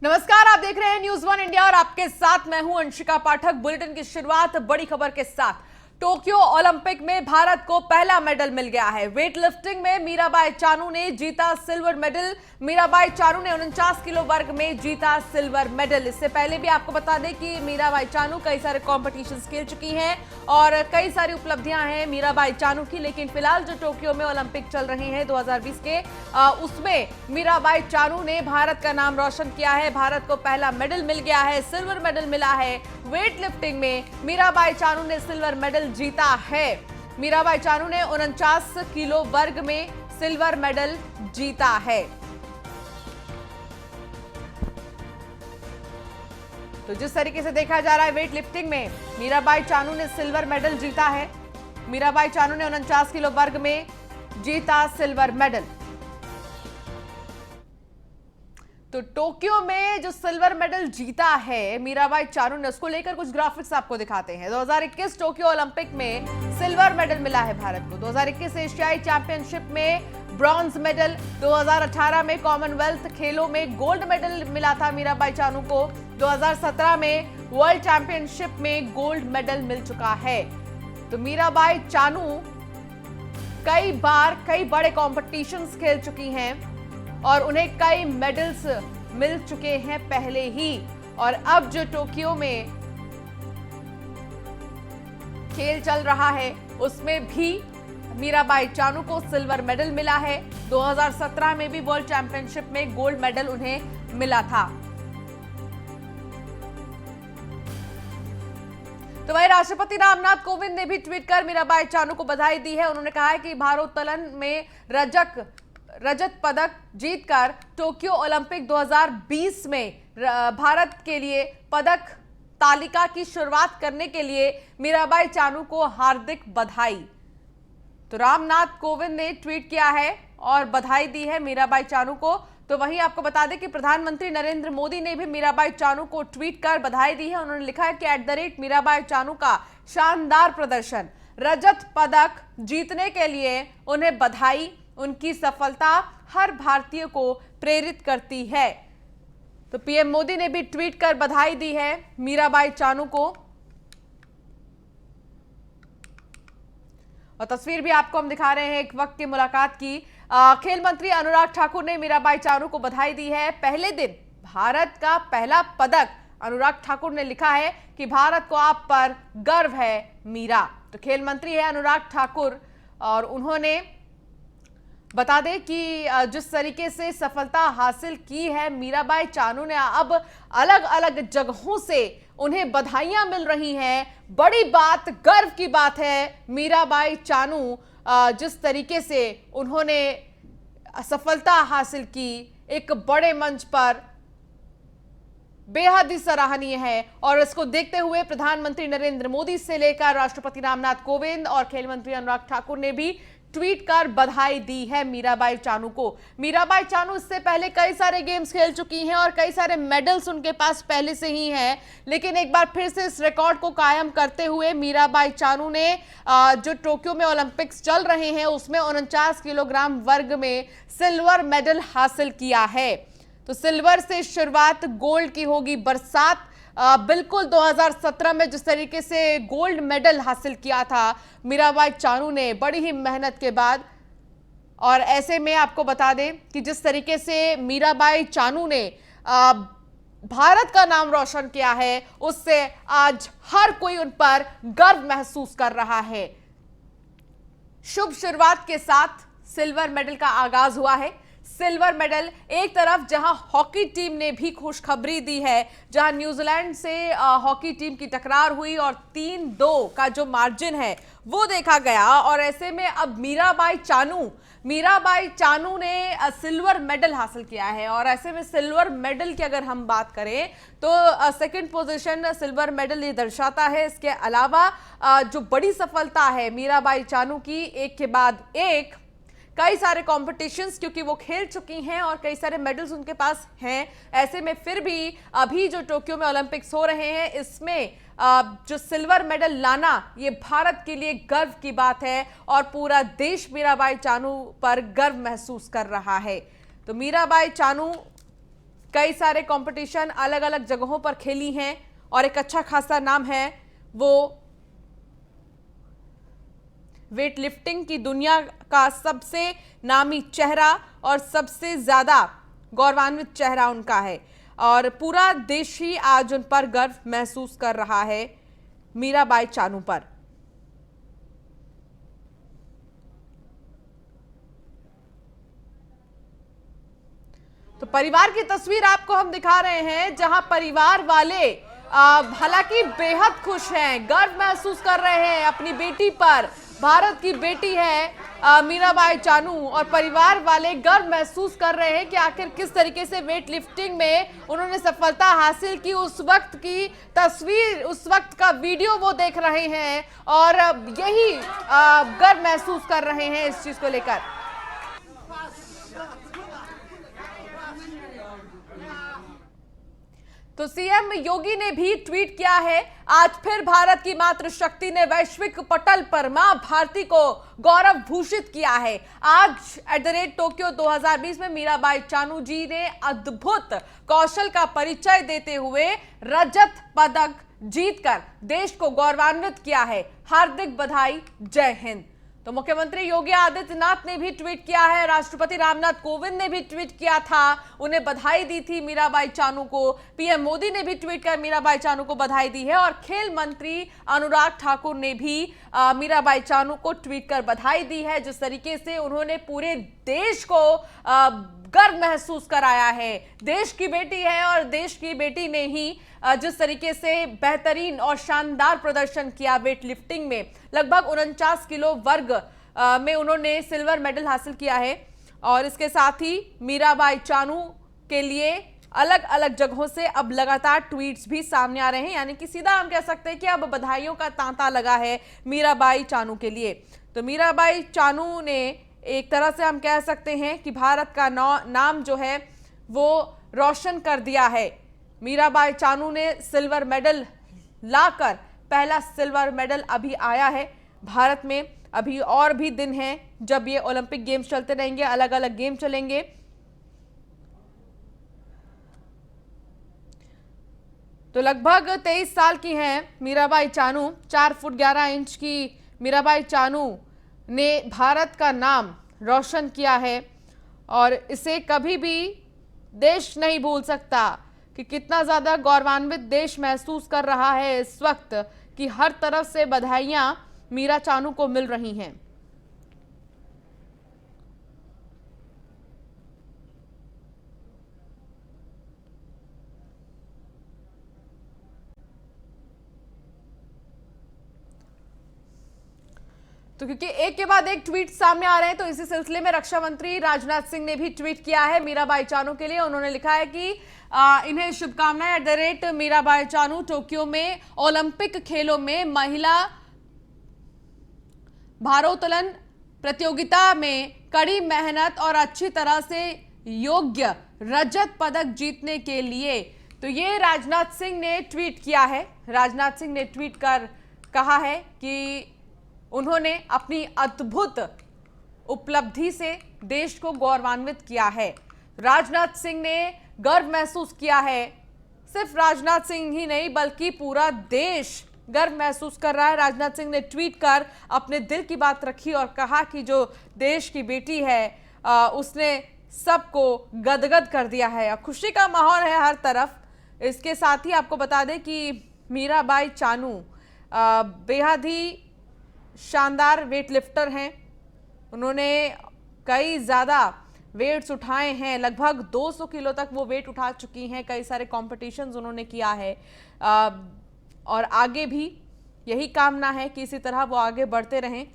नमस्कार, आप देख रहे हैं न्यूज वन इंडिया और आपके साथ मैं हूं अंशिका पाठक। बुलेटिन की शुरुआत बड़ी खबर के साथ। टोक्यो ओलंपिक में भारत को पहला मेडल मिल गया है। वेट लिफ्टिंग में मीराबाई चानू ने जीता सिल्वर मेडल। मीराबाई चानू ने 49 किलो वर्ग में जीता सिल्वर मेडल। इससे पहले भी आपको बता दें कि मीराबाई चानू कई सारे कॉम्पिटिशंस खेल चुकी हैं और कई सारी उपलब्धियां हैं मीराबाई चानू की। लेकिन फिलहाल जो टोक्यो में ओलंपिक चल रहे हैं 2020 के, उसमें मीराबाई चानू ने भारत का नाम रोशन किया है। भारत को पहला मेडल मिल गया है, सिल्वर मेडल मिला है। वेट लिफ्टिंग में मीराबाई चानू ने सिल्वर मेडल जीता है। मीराबाई चानू ने 49 किलो वर्ग में सिल्वर मेडल जीता है। तो जिस तरीके से देखा जा रहा है वेट लिफ्टिंग में मीराबाई चानू ने सिल्वर मेडल जीता है। मीराबाई चानू ने 49 किलो वर्ग में जीता सिल्वर मेडल। तो टोक्यो में जो सिल्वर मेडल जीता है मीराबाई चानू ने, उसको लेकर कुछ ग्राफिक्स आपको दिखाते हैं। 2021 टोक्यो ओलंपिक में सिल्वर मेडल मिला है भारत को। 2021 एशियाई चैंपियनशिप में ब्रॉन्ज मेडल, 2018 में कॉमनवेल्थ खेलों में गोल्ड मेडल मिला था मीराबाई चानू को। 2017 में वर्ल्ड चैंपियनशिप में गोल्ड मेडल मिल चुका है। तो मीराबाई चानू कई बार कई बड़े कॉम्पिटिशंस खेल चुकी हैं और उन्हें कई मेडल्स मिल चुके हैं पहले ही। और अब जो टोक्यो में खेल चल रहा है उसमें भी मीराबाई चानू को सिल्वर मेडल मिला है। 2017 में भी वर्ल्ड चैंपियनशिप में गोल्ड मेडल उन्हें मिला था। तो वही राष्ट्रपति रामनाथ कोविंद ने भी ट्वीट कर मीराबाई चानू को बधाई दी है। उन्होंने कहा है कि भारोत्तोलन में रजत पदक जीतकर टोक्यो ओलंपिक 2020 में भारत के लिए पदक तालिका की शुरुआत करने के लिए मीराबाई चानू को हार्दिक बधाई। तो रामनाथ कोविंद ने ट्वीट किया है और बधाई दी है मीराबाई चानू को। तो वहीं आपको बता दें कि प्रधानमंत्री नरेंद्र मोदी ने भी मीराबाई चानू को ट्वीट कर बधाई दी है। उन्होंने लिखा है कि @मीराबाई चानू का शानदार प्रदर्शन, रजत पदक जीतने के लिए उन्हें बधाई। उनकी सफलता हर भारतीय को प्रेरित करती है। तो पीएम मोदी ने भी ट्वीट कर बधाई दी है मीराबाई चानू को। और तस्वीर भी आपको हम दिखा रहे हैं एक वक्त की मुलाकात की। खेल मंत्री अनुराग ठाकुर ने मीराबाई चानू को बधाई दी है। पहले दिन भारत का पहला पदक। अनुराग ठाकुर ने लिखा है कि भारत को आप पर गर्व है मीरा। तो खेल मंत्री है अनुराग ठाकुर और उन्होंने बता दें कि जिस तरीके से सफलता हासिल की है मीराबाई चानू ने, अब अलग अलग जगहों से उन्हें बधाइयां मिल रही हैं। बड़ी बात, गर्व की बात है मीराबाई चानू जिस तरीके से उन्होंने सफलता हासिल की एक बड़े मंच पर, बेहद ही सराहनीय है। और इसको देखते हुए प्रधानमंत्री नरेंद्र मोदी से लेकर राष्ट्रपति रामनाथ कोविंद और खेल मंत्री अनुराग ठाकुर ने भी ट्वीट कर बधाई दी है मीराबाई चानू को। मीराबाई चानू इससे पहले कई सारे गेम्स खेल चुकी हैं और कई सारे मेडल्स उनके पास पहले से ही हैं। लेकिन एक बार फिर से इस रिकॉर्ड को कायम करते हुए मीराबाई चानू ने जो टोक्यो में ओलंपिक्स चल रहे हैं उसमें 49 किलोग्राम वर्ग में सिल्वर मेडल हासिल किया है। तो सिल्वर से शुरुआत, गोल्ड की होगी बरसात। बिल्कुल 2017 में जिस तरीके से गोल्ड मेडल हासिल किया था मीराबाई चानू ने बड़ी ही मेहनत के बाद, और ऐसे में आपको बता दें कि जिस तरीके से मीराबाई चानू ने भारत का नाम रोशन किया है उससे आज हर कोई उन पर गर्व महसूस कर रहा है। शुभ शुरुआत के साथ सिल्वर मेडल का आगाज हुआ है। सिल्वर मेडल एक तरफ जहां हॉकी टीम ने भी खुशखबरी दी है, जहां न्यूजीलैंड से हॉकी टीम की टकरार हुई और 3-2 का जो मार्जिन है वो देखा गया। और ऐसे में अब मीराबाई चानू ने सिल्वर मेडल हासिल किया है। और ऐसे में सिल्वर मेडल की अगर हम बात करें तो सेकंड पोजीशन सिल्वर मेडल ये दर्शाता है। इसके अलावा जो बड़ी सफलता है मीराबाई चानू की, एक के बाद एक कई सारे कॉम्पिटिशन्स, क्योंकि वो खेल चुकी हैं और कई सारे मेडल्स उनके पास हैं। ऐसे में फिर भी अभी जो टोक्यो में ओलंपिक्स हो रहे हैं इसमें जो सिल्वर मेडल लाना ये भारत के लिए गर्व की बात है और पूरा देश मीराबाई चानू पर गर्व महसूस कर रहा है। तो मीराबाई चानू कई सारे कंपटीशन अलग अलग जगहों पर खेली हैं और एक अच्छा खासा नाम है वो वेट लिफ्टिंग की दुनिया का सबसे नामी चेहरा और सबसे ज्यादा गौरवान्वित चेहरा उनका है और पूरा देश ही आज उन पर गर्व महसूस कर रहा है, मीराबाई चानू पर। तो परिवार की तस्वीर आपको हम दिखा रहे हैं जहां परिवार वाले हालांकि बेहद खुश हैं, गर्व महसूस कर रहे हैं अपनी बेटी पर। भारत की बेटी है मीराबाई चानू और परिवार वाले गर्व महसूस कर रहे हैं कि आखिर किस तरीके से वेट लिफ्टिंग में उन्होंने सफलता हासिल की। उस वक्त की तस्वीर, उस वक्त का वीडियो वो देख रहे हैं और यही गर्व महसूस कर रहे हैं इस चीज को लेकर। तो सीएम योगी ने भी ट्वीट किया है, आज फिर भारत की मातृशक्ति ने वैश्विक पटल पर मां भारती को गौरव भूषित किया है। आज @टोक्यो 2020 में मीराबाई चानू जी ने अद्भुत कौशल का परिचय देते हुए रजत पदक जीतकर देश को गौरवान्वित किया है। हार्दिक बधाई, जय हिंद। तो मुख्यमंत्री योगी आदित्यनाथ ने भी ट्वीट किया है, राष्ट्रपति रामनाथ कोविंद ने भी ट्वीट किया था, उन्हें बधाई दी थी मीराबाई चानू को। पीएम मोदी ने भी ट्वीट कर मीराबाई चानू को बधाई दी है और खेल मंत्री अनुराग ठाकुर ने भी मीराबाई चानू को ट्वीट कर बधाई दी है। जिस तरीके से उन्होंने पूरे देश को गर्व महसूस कराया है, देश की बेटी है और देश की बेटी ने ही जिस तरीके से बेहतरीन और शानदार प्रदर्शन किया वेट लिफ्टिंग में, लगभग 49 किलो वर्ग में उन्होंने सिल्वर मेडल हासिल किया है। और इसके साथ ही मीराबाई चानू के लिए अलग अलग जगहों से अब लगातार ट्वीट्स भी सामने आ रहे हैं, यानी कि सीधा हम कह सकते हैं कि अब बधाइयों का तांता लगा है मीराबाई चानू के लिए। तो मीराबाई चानू ने एक तरह से हम कह सकते हैं कि भारत का नाम जो है वो रोशन कर दिया है। मीराबाई चानू ने सिल्वर मेडल लाकर, पहला सिल्वर मेडल अभी आया है भारत में। अभी और भी दिन हैं जब ये ओलंपिक गेम्स चलते रहेंगे, अलग अलग गेम चलेंगे। तो लगभग 23 साल की हैं मीराबाई चानू, 4 फुट 11 इंच की मीराबाई चानू ने भारत का नाम रोशन किया है और इसे कभी भी देश नहीं भूल सकता कि कितना ज़्यादा गौरवान्वित देश महसूस कर रहा है इस वक्त कि हर तरफ से बधाइयां मीरा चानू को मिल रही हैं। तो क्योंकि एक के बाद एक ट्वीट सामने आ रहे हैं, तो इसी सिलसिले में रक्षा मंत्री राजनाथ सिंह ने भी ट्वीट किया है मीराबाई चानू के लिए। उन्होंने लिखा है कि इन्हें शुभकामनाएं मीराबाई चानू टोक्यो में ओलंपिक खेलों में महिला भारोत्तोलन प्रतियोगिता में कड़ी मेहनत और अच्छी तरह से योग्य रजत पदक जीतने के लिए। तो ये राजनाथ सिंह ने ट्वीट किया है। राजनाथ सिंह ने ट्वीट कर कहा है कि उन्होंने अपनी अद्भुत उपलब्धि से देश को गौरवान्वित किया है। राजनाथ सिंह ने गर्व महसूस किया है। सिर्फ राजनाथ सिंह ही नहीं बल्कि पूरा देश गर्व महसूस कर रहा है। राजनाथ सिंह ने ट्वीट कर अपने दिल की बात रखी और कहा कि जो देश की बेटी है उसने सबको गदगद कर दिया है। खुशी का माहौल है हर तरफ। इसके साथ ही आपको बता दें कि मीराबाई चानू बेहद ही शानदार वेट लिफ्टर हैं। उन्होंने कई ज़्यादा वेट्स उठाए हैं, लगभग 200 किलो तक वो वेट उठा चुकी हैं। कई सारे कॉम्पिटिशन्स उन्होंने किया है और आगे भी यही कामना है कि इसी तरह वो आगे बढ़ते रहें।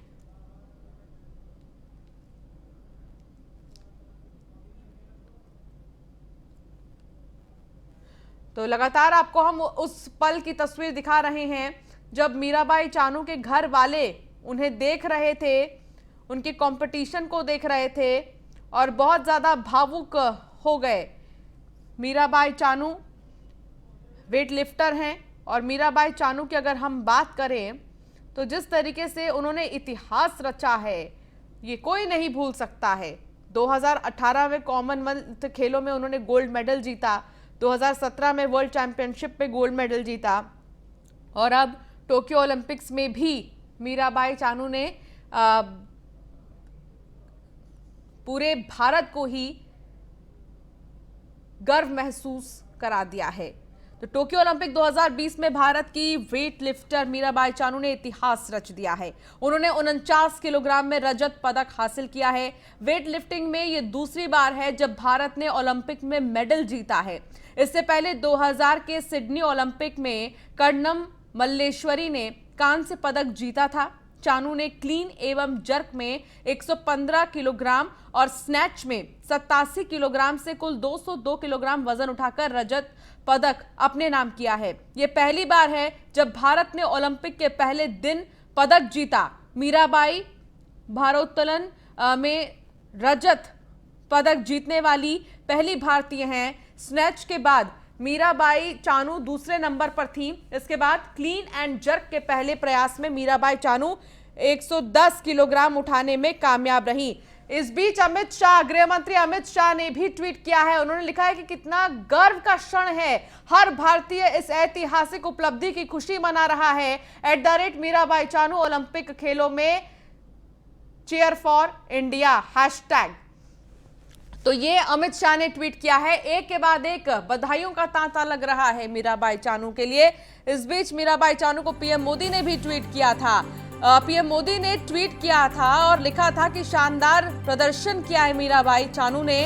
तो लगातार आपको हम उस पल की तस्वीर दिखा रहे हैं जब मीराबाई चानू के घर वाले उन्हें देख रहे थे, उनके कंपटीशन को देख रहे थे और बहुत ज़्यादा भावुक हो गए। मीराबाई चानू वेट लिफ्टर हैं और मीराबाई चानू की अगर हम बात करें तो जिस तरीके से उन्होंने इतिहास रचा है ये कोई नहीं भूल सकता है। 2018 में कॉमनवेल्थ खेलों में उन्होंने गोल्ड मेडल जीता, 2017 में वर्ल्ड चैंपियनशिप में गोल्ड मेडल जीता और अब टोक्यो ओलंपिक्स में भी मीराबाई चानू ने पूरे भारत को ही गर्व महसूस करा दिया है। तो टोक्यो ओलंपिक 2020 में भारत की वेट लिफ्टर मीराबाई चानू ने इतिहास रच दिया है। उन्होंने 49 किलोग्राम में रजत पदक हासिल किया है। वेट लिफ्टिंग में यह दूसरी बार है जब भारत ने ओलंपिक में मेडल जीता है। इससे पहले 2000 के सिडनी ओलंपिक में कर्णम मल्लेश्वरी ने कांस्य पदक जीता था। चानू ने क्लीन एवं जर्क में 115 किलोग्राम और स्नैच में 87 किलोग्राम से कुल 202 किलोग्राम वजन उठाकर रजत पदक अपने नाम किया है। यह पहली बार है जब भारत ने ओलंपिक के पहले दिन पदक जीता। मीराबाई भारोत्तोलन में रजत पदक जीतने वाली पहली भारतीय हैं। स्नैच के बाद मीराबाई चानू दूसरे नंबर पर थी। इसके बाद क्लीन एंड जर्क के पहले प्रयास में मीराबाई चानू 110 किलोग्राम उठाने में कामयाब रही। इस बीच अमित शाह, गृह मंत्री अमित शाह ने भी ट्वीट किया है। उन्होंने लिखा है कि कितना गर्व का क्षण है, हर भारतीय इस ऐतिहासिक उपलब्धि की खुशी मना रहा है। @मीराबाई चानू ओलंपिक खेलों में चीयर फॉर इंडिया हैशटैग। तो ये अमित शाह ने ट्वीट किया है। एक के बाद एक बधाइयों का तांता लग रहा है मीराबाई चानू के लिए। इस बीच मीराबाई चानू को पीएम मोदी ने भी ट्वीट किया था। पीएम मोदी ने ट्वीट किया था और लिखा था कि शानदार प्रदर्शन किया है मीराबाई चानू ने,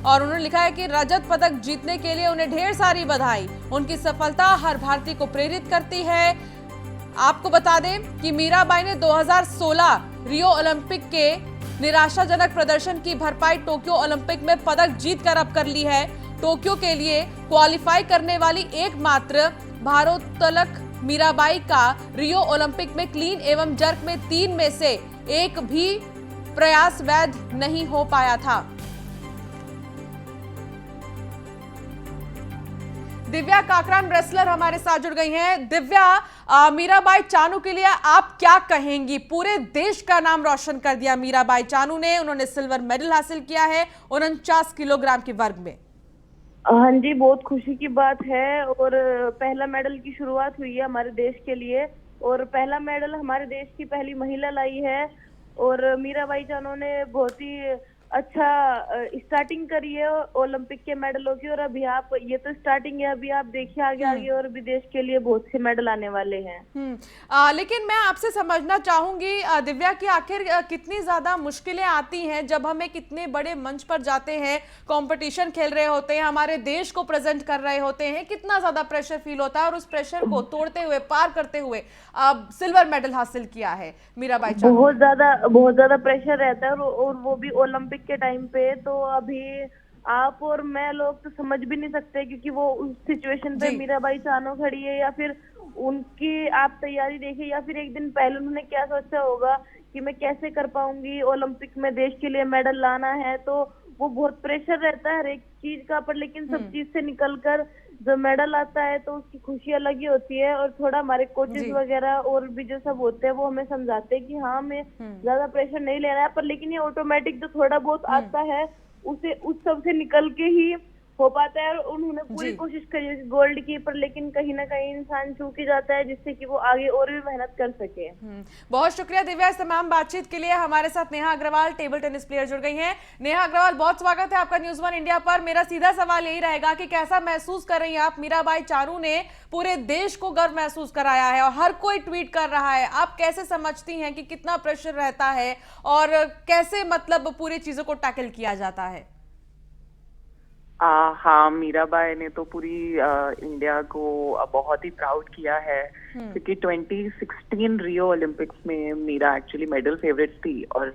और उन्होंने लिखा है कि रजत पदक जीतने के लिए उन्हें ढेर सारी बधाई। उनकी सफलता हर भारतीय को प्रेरित करती है। आपको बता दें कि मीराबाई ने 2016 रियो ओलंपिक के निराशाजनक प्रदर्शन की भरपाई टोक्यो ओलंपिक में पदक जीतकर अब कर ली है। टोक्यो के लिए क्वालिफाई करने वाली एकमात्र भारोत्तोलक मीराबाई का रियो ओलंपिक में क्लीन एवं जर्क में 3 में से एक भी प्रयास वैध नहीं हो पाया था। दिव्या काकरान रेसलर हमारे साथ जुड़ गई हैं। दिव्या, मीराबाई चानू के लिए आप क्या कहेंगी? पूरे देश का नाम रोशन कर दिया मीराबाई चानू ने। उन्होंने सिल्वर मेडल हासिल किया है 49 किलोग्राम के वर्ग में। हाँ जी, बहुत खुशी की बात है। और पहला मेडल की शुरुआत हुई है हमारे देश के लिए, और पहला मेडल हमारे देश की पहली महिला लाई है। और मीराबाई चानू ने बहुत ही अच्छा स्टार्टिंग करी है ओलंपिक के मेडलों की। और अभी आप, ये तो स्टार्टिंग है, अभी आप देखिए आगे आगे और भी देश के लिए बहुत से मेडल आने वाले हैं। लेकिन मैं आपसे समझना चाहूंगी दिव्या कि आखिर कितनी ज्यादा मुश्किलें आती हैं जब हम एक इतने बड़े मंच पर जाते हैं, कंपटीशन खेल रहे होते हैं, हमारे देश को प्रेजेंट कर रहे होते हैं, कितना ज्यादा प्रेशर फील होता है, और उस प्रेशर को तोड़ते हुए, पार करते हुए सिल्वर मेडल हासिल किया है मीराबाई चानू। बहुत ज्यादा प्रेशर रहता है, और वो भी ओलंपिक के टाइम पे। तो अभी आप और मैं लोग तो समझ भी नहीं सकते, क्योंकि वो उस सिचुएशन पे मीराबाई चानू खड़ी है, या फिर उनकी आप तैयारी देखिए, या फिर एक दिन पहले उन्होंने क्या सोचा होगा कि मैं कैसे कर पाऊंगी, ओलंपिक में देश के लिए मेडल लाना है। तो वो बहुत प्रेशर रहता है हर एक चीज का, पर लेकिन सब चीज से निकलकर जो मेडल आता है तो उसकी खुशी अलग ही होती है। और थोड़ा हमारे कोचेस वगैरह और भी जो सब होते हैं वो हमें समझाते हैं कि हाँ, हमें ज्यादा प्रेशर नहीं लेना है, पर लेकिन ये ऑटोमेटिक जो थोड़ा बहुत आता है उसे उस सब से निकल के ही हो पाता है। और उन्होंने पूरी कोशिश करी है गोल्ड की, पर लेकिन कहीं ना कहीं इंसान चूक ही जाता है, जिससे कि वो आगे और भी मेहनत कर सके। बहुत शुक्रिया दिव्या इस तमाम बातचीत के लिए। हमारे साथ Neha Agarwal, table tennis player, जुड़ गई हैं। नेहा अग्रवाल, बहुत स्वागत है आपका न्यूज़ 1 इंडिया पर। मेरा सीधा सवाल यही रहेगा कि कैसा महसूस कर रही हैं आप? मीराबाई चानू ने पूरे देश को गर्व महसूस कराया है और हर कोई ट्वीट कर रहा है। आप कैसे समझती हैं कि कितना प्रेशर रहता है और कैसे मतलब पूरी चीजों को टैकल किया जाता है? हाँ, मीराबाई ने तो पूरी इंडिया को बहुत ही प्राउड किया है, क्योंकि 2016 रियो ओलंपिक्स में मीरा एक्चुअली मेडल फेवरेट थी, और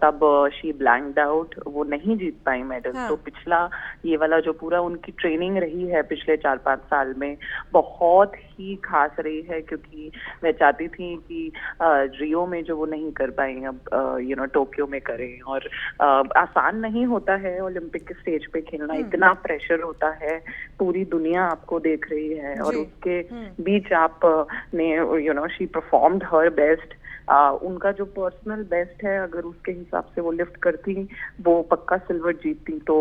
तब शी ब्लैंक्ड आउट, वो नहीं जीत पाई मेडल। तो पिछला ये वाला जो पूरा उनकी ट्रेनिंग रही है पिछले 4-5 साल में, बहुत ही खास रही है, क्योंकि मैं चाहती थी कि रियो में जो वो नहीं कर पाई, अब टोक्यो में करें। और आसान नहीं होता है ओलंपिक के स्टेज पे खेलना, इतना प्रेशर होता है, पूरी दुनिया आपको देख रही है, और उसके बीच आप ने शी परफॉर्म्ड हर बेस्ट। उनका जो पर्सनल बेस्ट है, अगर उसके हिसाब से वो लिफ्ट करती वो पक्का सिल्वर जीतती। तो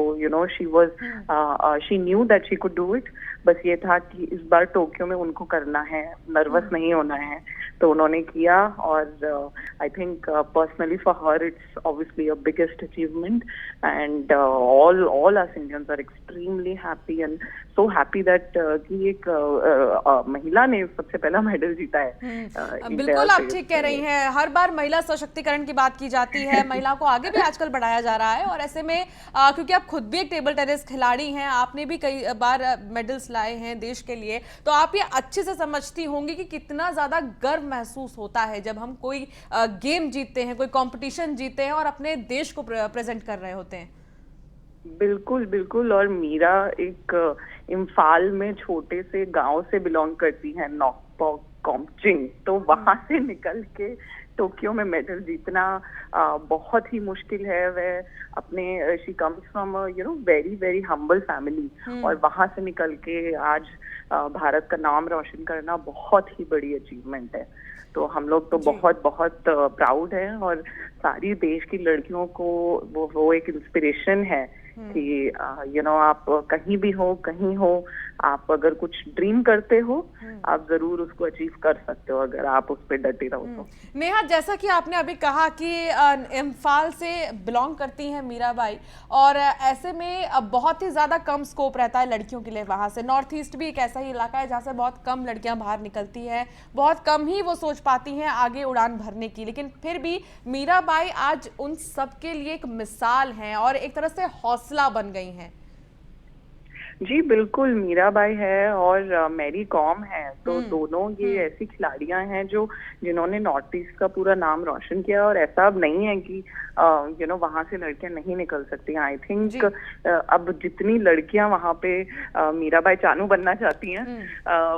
she knew that she could do it. बस ये था कि इस बार टोक्यो में उनको करना है, नर्वस नहीं होना है, तो उन्होंने किया। और I think personally for her it's obviously a biggest achievement, and all us Indians are extremely happy and so happy that कि एक महिला ने सबसे पहला मेडल जीता है। बिल्कुल आप ठीक कह रही हैं, हर बार महिला सशक्तिकरण की बात की जाती है, महिला को आगे भी आजकल बढ़ाया जा रहा है। और ऐसे में क्योंकि आप खुद भी एक टेबल टेनिस खिलाड़ी हैं, आपने भी कई बार मेडल्स लाए हैं देश के लिए, तो आप ये अच्छे से समझती होंगी कि कितना ज्यादा गर्व महसूस होता है जब हम कोई गेम जीतते हैं, कोई कंपटीशन जीतते हैं और अपने देश को प्रेजेंट कर रहे होते हैं। बिल्कुल बिल्कुल। और मीरा एक इम्फाल में छोटे से गांव से बिलोंग करती है, नॉकपॉक कॉम्चिंग, तो वहां से निकल के टोक्यो में मेडल जीतना बहुत ही मुश्किल है। वह अपने she comes from very very humble family, और वहां से निकल के आज भारत का नाम रोशन करना बहुत ही बड़ी अचीवमेंट है। तो हम लोग तो बहुत बहुत प्राउड हैं, और सारी देश की लड़कियों को वो एक इंस्पिरेशन है कि आप कहीं भी हो, कहीं हो, आप अगर कुछ ड्रीम करते हो, आप जरूर उसको अचीव कर सकते हो अगर आप उस पर डटे रहो तो। नेहा, जैसा कि आपने अभी कहा कि इम्फाल से बिलोंग करती हैं मीराबाई, और ऐसे में बहुत ही ज्यादा कम स्कोप रहता है लड़कियों के लिए वहां से। नॉर्थ ईस्ट भी एक ऐसा ही इलाका है जहाँ से बहुत कम लड़कियां बाहर निकलती हैं, बहुत कम ही वो सोच पाती हैं आगे उड़ान भरने की, लेकिन फिर भी मीराबाई आज उन सब के लिए एक मिसाल हैं और एक तरह से हौसला बन गई हैं। जी बिल्कुल, मीराबाई है और मैरी कॉम है, तो दोनों ये ऐसी खिलाड़ियां हैं जिन्होंने नॉर्थ ईस्ट का पूरा नाम रोशन किया। और ऐसा अब नहीं है कि वहां से लड़कियां नहीं निकल सकती। आई थिंक अब जितनी लड़कियां वहां पे मीराबाई चानू बनना चाहती हैं,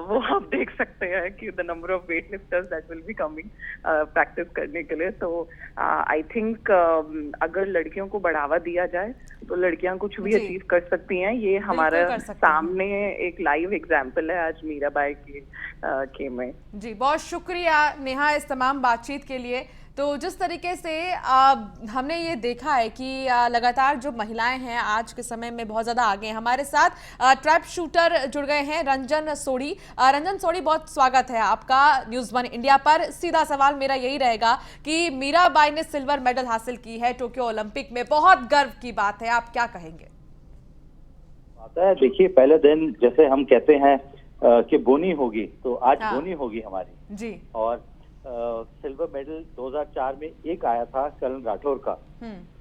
वो आप देख सकते हैं कि the number of weight lifters that will be coming practice करने के लिए। तो आई थिंक अगर लड़कियों को बढ़ावा दिया जाए तो लड़कियां कुछ भी अचीव कर सकती हैं। ये हमारा सामने एक लाइव एग्जाम्पल है आज मीराबाई के में। जी बहुत शुक्रिया नेहा इस तमाम बातचीत के लिए। तो जिस तरीके से हमने ये देखा है कि लगातार जो महिलाएं हैं आज के समय में बहुत ज़्यादा आगे हैं। हमारे साथ ट्रैप शूटर जुड़ गए हैं, रंजन सोढ़ी। रंजन सोढ़ी, बहुत स्वागत है आपका न्यूज़ 1 इंडिया पर। सीधा सवाल मेरा यही रहेगा कि मीराबाई ने सिल्वर मेडल हासिल की है टोक्यो ओलंपिक में, बहुत गर्व की बात है, आप क्या कहेंगे? देखिए, पहले दिन जैसे हम कहते हैं कि बोनी होगी, तो आज बोनी होगी हमारी जी। और सिल्वर मेडल 2004 में एक आया था करण राठौर का,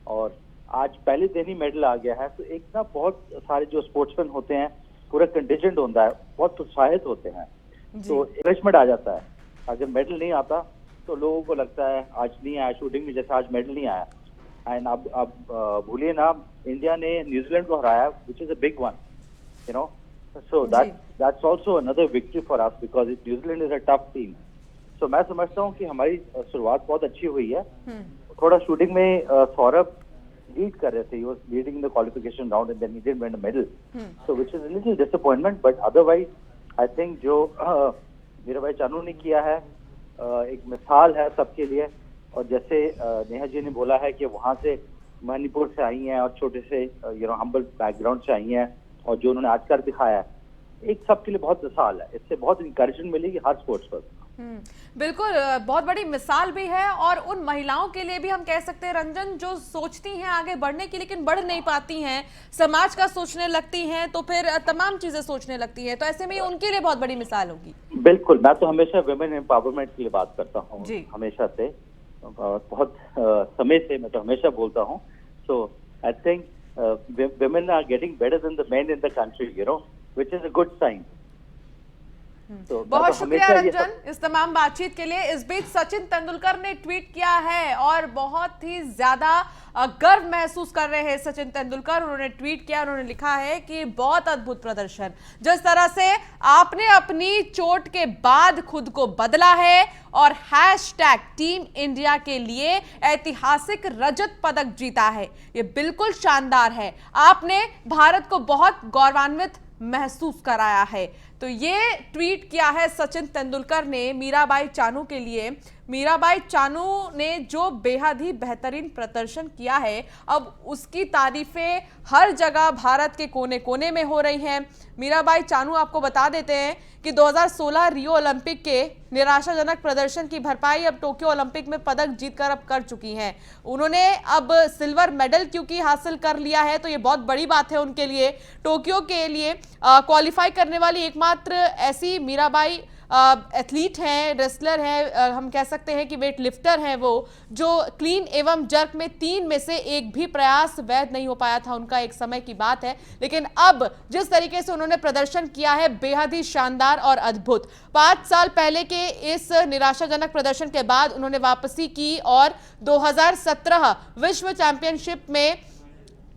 और आज पहले दिन ही मेडल आ गया है। तो एक ना बहुत सारे जो स्पोर्ट्समैन होते हैं, पूरा कंटिजेंट होता है, बहुत उत्साहित होते हैं, तो एनकरेजमेंट आ जाता है। अगर मेडल नहीं आता तो लोगों को लगता है आज नहीं आया, शूटिंग में जैसे आज मेडल नहीं आया। एंड अब भूलिए ना, इंडिया ने न्यूजीलैंड को हराया, which is a big one, so that's also another victory for us because New Zealand is a tough team. So मैं समझता हूँ कि हमारी शुरुआत बहुत अच्छी हुई है। थोड़ा शूटिंग में सौरभ लीड कर रहे थे, he was leading in the qualification round and then he didn't win a medal, so which is a little disappointment, but otherwise I think जो मीराबाई चानू ने किया है एक मिसाल है सबके लिए। और जैसे नेहा जी ने बोला है कि वहाँ से मणिपुर से आई हैं और छोटे से हम्बल बैकग्राउंड से आई हैं, और जो उन्होंने आज कर दिखाया है एक सबके लिए बहुत मिसाल है। इससे बहुत इंकरेजमेंट मिलेगी हर स्पोर्ट्स पर। बिल्कुल, बहुत बड़ी मिसाल भी है। और उन महिलाओं के लिए भी हम कह सकते हैं रंजन, जो सोचती हैं आगे बढ़ने की लेकिन बढ़ नहीं पाती हैं, समाज का सोचने लगती हैं, तो फिर तमाम चीजें सोचने लगती हैं, तो ऐसे में उनके लिए बहुत बड़ी मिसाल होगी। बिल्कुल, मैं तो हमेशा वुमेन एम्पावरमेंट की बात करता हूँ, हमेशा से, बहुत समय से मैं तो हमेशा बोलता हूँ। So I think women are getting better than the men in the country, which is a good sign. तो बहुत शुक्रिया रंजन इस तमाम बातचीत के लिए। इस बीच सचिन तेंदुलकर ने ट्वीट किया है और बहुत ही ज्यादा गर्व महसूस कर रहे हैं सचिन तेंदुलकर। उन्होंने ट्वीट किया, उन्होंने लिखा है कि बहुत अद्भुत प्रदर्शन, जिस तरह से आपने अपनी चोट के बाद खुद को बदला है और #टीम इंडिया के लिए ऐतिहासिक रजत पदक जीता है, ये बिल्कुल शानदार है। आपने भारत को बहुत गौरवान्वित महसूस कराया है। तो ये ट्वीट किया है सचिन तेंदुलकर ने मीराबाई चानू के लिए। मीराबाई चानू ने जो बेहद ही बेहतरीन प्रदर्शन किया है, अब उसकी तारीफें हर जगह भारत के कोने कोने में हो रही हैं। मीराबाई चानू, आपको बता देते हैं कि 2016 रियो ओलंपिक के निराशाजनक प्रदर्शन की भरपाई अब टोक्यो ओलंपिक में पदक जीतकर अब कर चुकी हैं। उन्होंने अब सिल्वर मेडल क्योंकि हासिल कर लिया है, तो ये बहुत बड़ी बात है उनके लिए। टोक्यो के लिए क्वालिफाई करने वाली एकमात्र ऐसी मीराबाई एथलीट हैं, रेसलर हैं, हम कह सकते हैं कि वेट लिफ्टर हैं वो, जो क्लीन एवं जर्क में 3 में से एक भी प्रयास वैध नहीं हो पाया था उनका, एक समय की बात है। लेकिन अब जिस तरीके से उन्होंने प्रदर्शन किया है, बेहद ही शानदार और अद्भुत। 5 साल पहले के इस निराशाजनक प्रदर्शन के बाद उन्होंने वापसी की और 2017 विश्व चैंपियनशिप में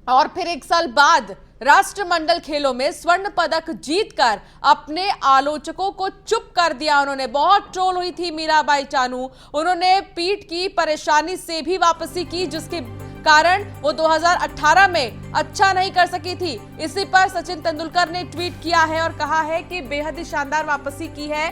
और फिर 1 साल बाद राष्ट्रमंडल खेलों में स्वर्ण पदक जीतकर अपने आलोचकों को चुप कर दिया। उन्होंने बहुत ट्रोल हुई थी मीराबाई चानू, उन्होंने पीठ की परेशानी से भी वापसी की, जिसके कारण वो 2018 में अच्छा नहीं कर सकी थी। इसी पर सचिन तेंदुलकर ने ट्वीट किया है और कहा है कि बेहद ही शानदार वापसी की है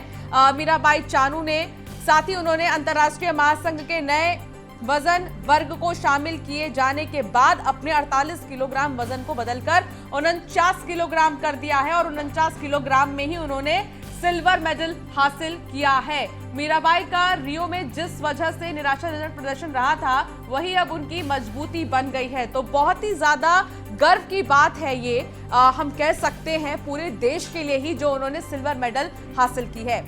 मीराबाई चानू ने। साथ ही उन्होंने अंतर्राष्ट्रीय महासंघ के नए वजन वर्ग को शामिल किए जाने के बाद अपने 48 किलोग्राम वजन को बदलकर 49 किलोग्राम कर दिया है और 49 किलोग्राम में ही उन्होंने सिल्वर मेडल हासिल किया है। मीराबाई का रियो में जिस वजह से निराशाजनक प्रदर्शन रहा था, वही अब उनकी मजबूती बन गई है। तो बहुत ही ज्यादा गर्व की बात है ये, हम कह सकते हैं पूरे देश के लिए ही, जो उन्होंने सिल्वर मेडल हासिल की है।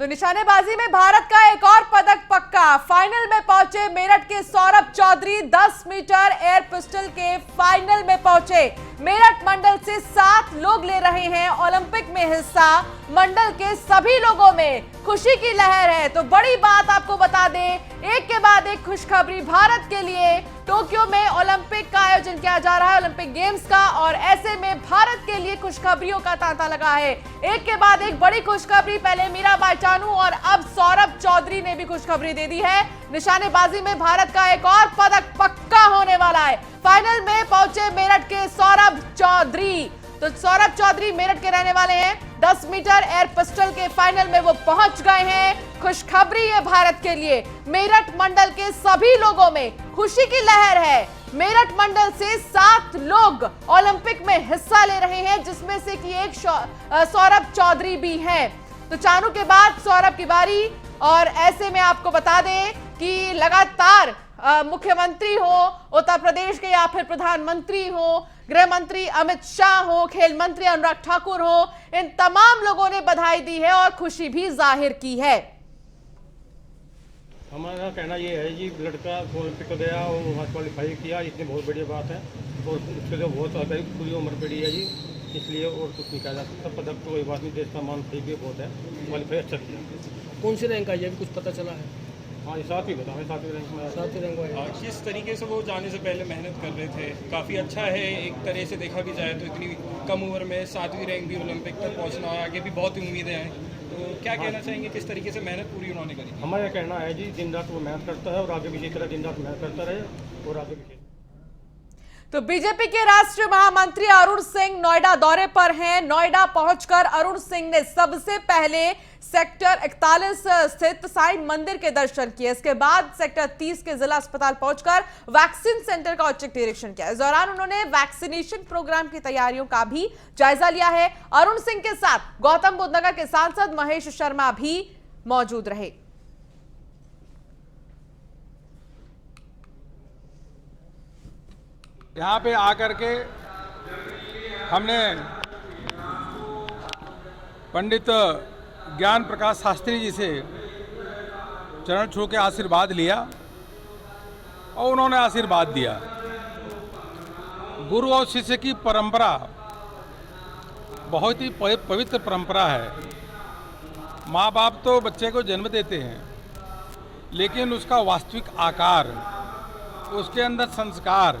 तो निशानेबाजी में भारत का एक और पदक पक्का। फाइनल में पहुंचे मेरठ के Saurabh Chaudhary, 10 metre air pistol के फाइनल में पहुंचे। मेरठ मंडल से 7 लोग ले रहे हैं ओलंपिक में हिस्सा। मंडल के सभी लोगों में खुशी की लहर है। तो बड़ी बात आपको बता दें, एक के बाद एक खुशखबरी भारत के लिए। टोक्यो में ओलंपिक का आयोजन किया जा रहा है, ओलंपिक गेम्स का, और ऐसे में भारत के लिए खुशखबरियों का तांता लगा है। एक के बाद एक बड़ी खुशखबरी, पहले मीराबाई चानू और अब सौरभ चौधरी ने भी खुशखबरी दे दी है। निशानेबाजी में भारत का एक और पदक पक्का होने वाला है। फाइनल में पहुंचे मेरठ के सौरभ चौधरी। तो सौरभ चौधरी मेरठ के रहने वाले हैं। 10 मीटर एयर पिस्टल के फाइनल में वो पहुंच गए हैं। खुशखबरी है भारत के लिए। मेरठ मंडल के सभी लोगों में खुशी की लहर है। मेरठ मंडल से 7 लोग ओलंपिक में हिस्सा ले रहे हैं, जिसमें से कि एक सौरभ चौधरी भी हैं। तो चानू के बाद सौरभ की बारी, और ऐसे में आपको बता दें कि लगातार मुख्यमंत्री हो उत्तर प्रदेश के या फिर प्रधानमंत्री हो, गृह मंत्री अमित शाह हो, खेल मंत्री अनुराग ठाकुर हो, इन तमाम लोगों ने बधाई दी है और खुशी भी जाहिर की है। हमारा कहना ये है जी, लड़का ओलंपिक को गया और वहाँ क्वालिफाई किया, इतनी बहुत बढ़िया बात है। और उसके लिए बहुत पूरी उम्र पड़ी है जी, इसलिए और कुछ नहीं कहा जा सकता। पदक तो कोई बात नहीं, देश का मान ठीक भी बहुत है, क्वालिफाई अच्छा किया। कौन सी रैंक आई है, कुछ पता चला है? हाँ, ये 7वीं बताओ, 7वीं रैंक में। 7वीं रैंक आई। किस तरीके से वो जाने से पहले मेहनत कर रहे थे, काफ़ी अच्छा है। एक तरह से देखा भी जाए तो इतनी कम उम्र में 7वीं रैंक भी, ओलंपिक तक पहुँचना, और आगे भी बहुत उम्मीदें हैं। तो क्या कहना चाहेंगे, किस तरीके से मेहनत पूरी उन्होंने करी? हमारा कहना है जी, दिन रात वो मेहनत करता है और आगे भी इसी तरह दिन रात मेहनत करता रहे और आगे भी। तो बीजेपी के राष्ट्रीय महामंत्री अरुण सिंह नोएडा दौरे पर हैं। नोएडा पहुंचकर अरुण सिंह ने सबसे पहले सेक्टर 41 स्थित साईं मंदिर के दर्शन किए। इसके बाद सेक्टर 30 के जिला अस्पताल पहुंचकर वैक्सीन सेंटर का औचक निरीक्षण किया। इस दौरान उन्होंने वैक्सीनेशन प्रोग्राम की तैयारियों का भी जायजा लिया है। अरुण सिंह के साथ गौतम बुद्ध नगर के सांसद महेश शर्मा भी मौजूद रहे। यहाँ पे आकर के हमने पंडित ज्ञान प्रकाश शास्त्री जी से चरण छू के आशीर्वाद लिया और उन्होंने आशीर्वाद दिया। गुरु और शिष्य की परंपरा बहुत ही पवित्र परंपरा है। माँ बाप तो बच्चे को जन्म देते हैं, लेकिन उसका वास्तविक आकार, उसके अंदर संस्कार,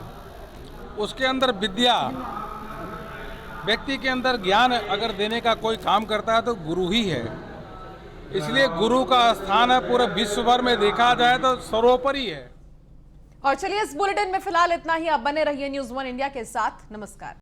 उसके अंदर विद्या, व्यक्ति के अंदर ज्ञान अगर देने का कोई काम करता है तो गुरु ही है। इसलिए गुरु का स्थान है पूरे विश्व भर में देखा जाए तो सर्वोपरि है। और चलिए इस बुलेटिन में फिलहाल इतना ही। आप बने रहिए न्यूज़ 1 इंडिया के साथ। नमस्कार।